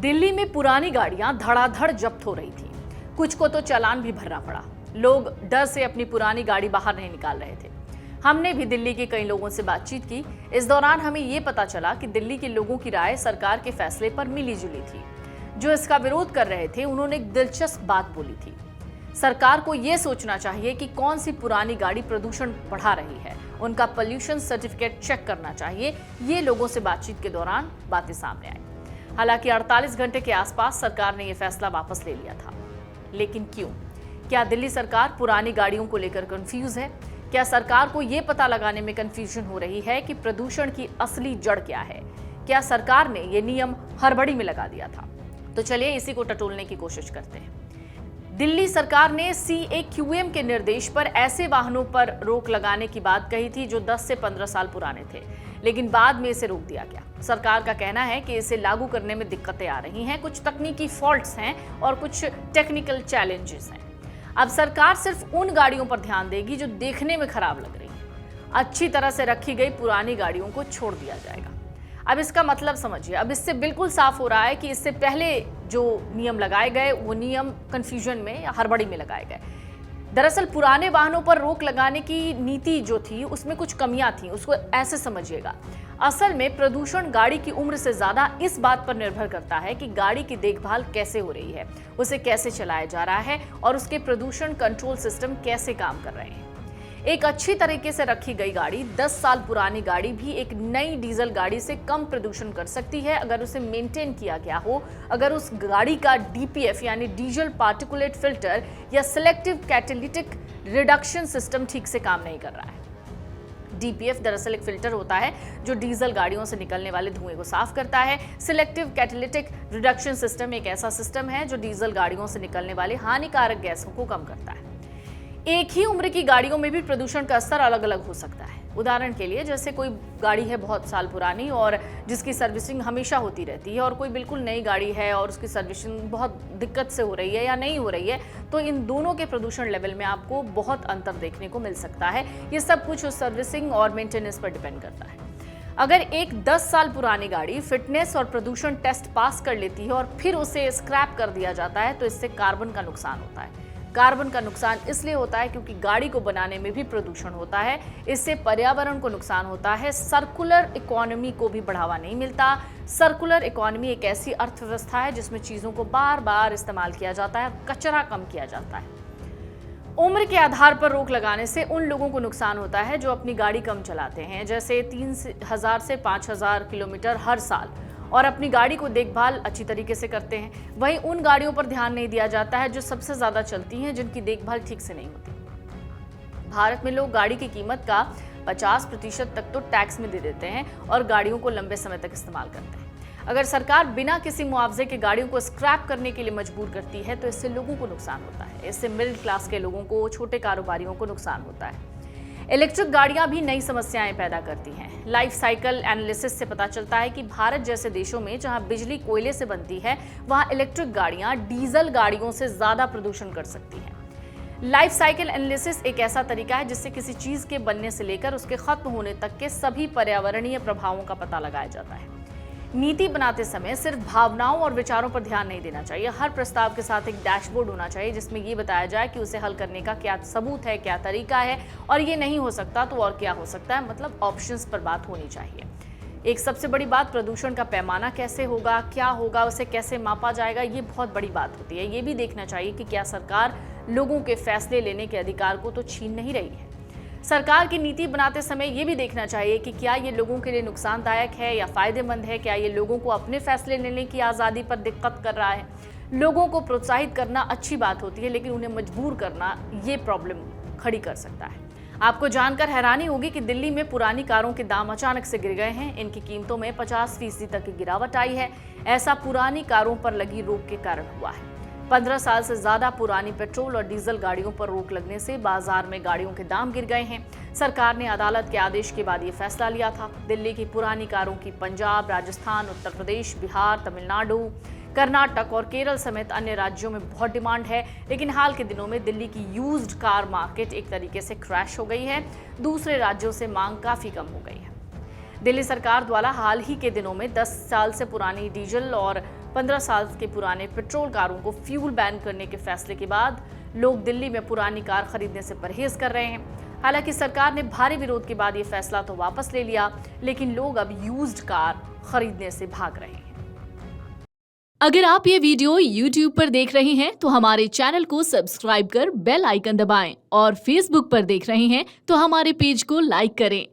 दिल्ली में पुरानी गाड़ियां धड़ाधड़ जब्त हो रही थी। कुछ को तो चालान भी भरना पड़ा। लोग डर से अपनी पुरानी गाड़ी बाहर नहीं निकाल रहे थे। हमने भी दिल्ली के कई लोगों से बातचीत की। इस दौरान हमें ये पता चला कि दिल्ली के लोगों की राय सरकार के फैसले पर मिली जुली थी। जो इसका विरोध कर रहे थे उन्होंने एक दिलचस्प बात बोली थी। सरकार को ये सोचना चाहिए कि कौन सी पुरानी गाड़ी प्रदूषण बढ़ा रही है, उनका पोल्यूशन सर्टिफिकेट चेक करना चाहिए। ये लोगों से बातचीत के दौरान बातें सामने आई। हालांकि 48 घंटे के आसपास सरकार ने यह फैसला वापस ले लिया था। लेकिन क्यों? क्या दिल्ली सरकार पुरानी गाड़ियों को लेकर कंफ्यूज है? क्या सरकार को यह पता लगाने में कंफ्यूजन हो रही है कि प्रदूषण की असली जड़ क्या है? क्या सरकार ने यह नियम हड़बड़ी में लगा दिया था? तो चलिए इसी को टटोलने की कोशिश करते हैं। दिल्ली सरकार ने CAQM के निर्देश पर ऐसे वाहनों पर रोक लगाने की बात कही थी जो 10 से 15 साल पुराने थे, लेकिन बाद में इसे रोक दिया गया। सरकार का कहना है कि इसे लागू करने में दिक्कतें आ रही हैं, कुछ तकनीकी फॉल्ट्स हैं और कुछ टेक्निकल चैलेंजेस हैं। अब सरकार सिर्फ उन गाड़ियों पर ध्यान देगी जो देखने में खराब लग रही हैं। अच्छी तरह से रखी गई पुरानी गाड़ियों को छोड़ दिया जाएगा। अब इसका मतलब समझिए। अब इससे बिल्कुल साफ हो रहा है कि इससे पहले जो नियम लगाए गए वो नियम कंफ्यूजन में या हड़बड़ी में लगाए गए। दरअसल पुराने वाहनों पर रोक लगाने की नीति जो थी उसमें कुछ कमियां थी। उसको ऐसे समझिएगा। असल में प्रदूषण गाड़ी की उम्र से ज्यादा इस बात पर निर्भर करता है कि गाड़ी की देखभाल कैसे हो रही है, उसे कैसे चलाया जा रहा है और उसके प्रदूषण कंट्रोल सिस्टम कैसे काम कर रहे हैं। एक अच्छी तरीके से रखी गई गाड़ी, 10 साल पुरानी गाड़ी भी एक नई डीजल गाड़ी से कम प्रदूषण कर सकती है अगर उसे मेंटेन किया गया हो, अगर उस गाड़ी का DPF यानी डीजल पार्टिकुलेट फिल्टर या सिलेक्टिव कैटालिटिक रिडक्शन सिस्टम ठीक से काम नहीं कर रहा है। DPF दरअसल एक फिल्टर होता है जो डीजल गाड़ियों से निकलने वाले धुएं को साफ करता है। सिलेक्टिव कैटालिटिक रिडक्शन सिस्टम एक ऐसा सिस्टम है जो डीजल गाड़ियों से निकलने वाले हानिकारक गैसों को कम करता है। एक ही उम्र की गाड़ियों में भी प्रदूषण का स्तर अलग अलग हो सकता है। उदाहरण के लिए जैसे कोई गाड़ी है बहुत साल पुरानी और जिसकी सर्विसिंग हमेशा होती रहती है, और कोई बिल्कुल नई गाड़ी है और उसकी सर्विसिंग बहुत दिक्कत से हो रही है या नहीं हो रही है, तो इन दोनों के प्रदूषण लेवल में आपको बहुत अंतर देखने को मिल सकता है। ये सब कुछ उस सर्विसिंग और मेंटेनेंस पर डिपेंड करता है। अगर एक 10 साल पुरानी गाड़ी फिटनेस और प्रदूषण टेस्ट पास कर लेती है और फिर उसे स्क्रैप कर दिया जाता है तो इससे कार्बन का नुकसान होता है। कार्बन का नुकसान इसलिए होता है क्योंकि गाड़ी को बनाने में भी प्रदूषण होता है। इससे पर्यावरण को नुकसान होता है। सर्कुलर इकोनॉमी को भी बढ़ावा नहीं मिलता। सर्कुलर इकोनॉमी एक ऐसी अर्थव्यवस्था है जिसमें चीज़ों को बार बार इस्तेमाल किया जाता है, कचरा कम किया जाता है। उम्र के आधार पर रोक लगाने से उन लोगों को नुकसान होता है जो अपनी गाड़ी कम चलाते हैं, जैसे 3000 से 5000 किलोमीटर हर साल, और अपनी गाड़ी को देखभाल अच्छी तरीके से करते हैं। वहीं उन गाड़ियों पर ध्यान नहीं दिया जाता है जो सबसे ज़्यादा चलती हैं, जिनकी देखभाल ठीक से नहीं होती। भारत में लोग गाड़ी की कीमत का 50% तक तो टैक्स में दे देते हैं और गाड़ियों को लंबे समय तक इस्तेमाल करते हैं। अगर सरकार बिना किसी मुआवजे के गाड़ियों को स्क्रैप करने के लिए मजबूर करती है तो इससे लोगों को नुकसान होता है। इससे मिडिल क्लास के लोगों को, छोटे कारोबारियों को नुकसान होता है। इलेक्ट्रिक गाड़ियां भी नई समस्याएं पैदा करती हैं। लाइफ साइकिल एनालिसिस से पता चलता है कि भारत जैसे देशों में जहां बिजली कोयले से बनती है, वहां इलेक्ट्रिक गाड़ियां डीजल गाड़ियों से ज्यादा प्रदूषण कर सकती हैं। लाइफ साइकिल एनालिसिस एक ऐसा तरीका है जिससे किसी चीज के बनने से लेकर उसके खत्म होने तक के सभी पर्यावरणीय प्रभावों का पता लगाया जाता है। नीति बनाते समय सिर्फ भावनाओं और विचारों पर ध्यान नहीं देना चाहिए। हर प्रस्ताव के साथ एक डैशबोर्ड होना चाहिए जिसमें ये बताया जाए कि उसे हल करने का क्या सबूत है, क्या तरीका है, और ये नहीं हो सकता तो और क्या हो सकता है। मतलब ऑप्शंस पर बात होनी चाहिए। एक सबसे बड़ी बात, प्रदूषण का पैमाना कैसे होगा, क्या होगा, उसे कैसे मापा जाएगा, ये बहुत बड़ी बात होती है। ये भी देखना चाहिए कि क्या सरकार लोगों के फैसले लेने के अधिकार को तो छीन नहीं रही है। सरकार की नीति बनाते समय ये भी देखना चाहिए कि क्या ये लोगों के लिए नुकसानदायक है या फायदेमंद है, क्या ये लोगों को अपने फैसले लेने की आज़ादी पर दिक्कत कर रहा है। लोगों को प्रोत्साहित करना अच्छी बात होती है, लेकिन उन्हें मजबूर करना ये प्रॉब्लम खड़ी कर सकता है। आपको जानकर हैरानी होगी कि दिल्ली में पुरानी कारों के दाम अचानक से गिर गए हैं। इनकी कीमतों में 50% तक की गिरावट आई है। ऐसा पुरानी कारों पर लगी रोक के कारण हुआ है। 15 साल से ज्यादा पुरानी पेट्रोल और डीजल गाड़ियों पर रोक लगने से बाजार में गाड़ियों के दाम गिर गए हैं। सरकार ने अदालत के आदेश के बाद ये फैसला लिया था। दिल्ली की पुरानी कारों की पंजाब, राजस्थान, उत्तर प्रदेश, बिहार, तमिलनाडु, कर्नाटक और केरल समेत अन्य राज्यों में बहुत डिमांड है। लेकिन हाल के दिनों में दिल्ली की यूज्ड कार मार्केट एक तरीके से क्रैश हो गई है। दूसरे राज्यों से मांग काफी कम हो गई है। दिल्ली सरकार द्वारा हाल ही के दिनों में 10 साल से पुरानी डीजल और 15 साल के पुराने पेट्रोल कारों को फ्यूल बैन करने के फैसले के बाद लोग दिल्ली में पुरानी कार खरीदने से परहेज कर रहे हैं। हालांकि सरकार ने भारी विरोध के बाद ये फैसला तो वापस ले लिया, लेकिन लोग अब यूज्ड कार खरीदने से भाग रहे हैं। अगर आप ये वीडियो YouTube पर देख रहे हैं तो हमारे चैनल को सब्सक्राइब कर बेल आइकन दबाएं और Facebook पर देख रहे हैं तो हमारे पेज को लाइक करें।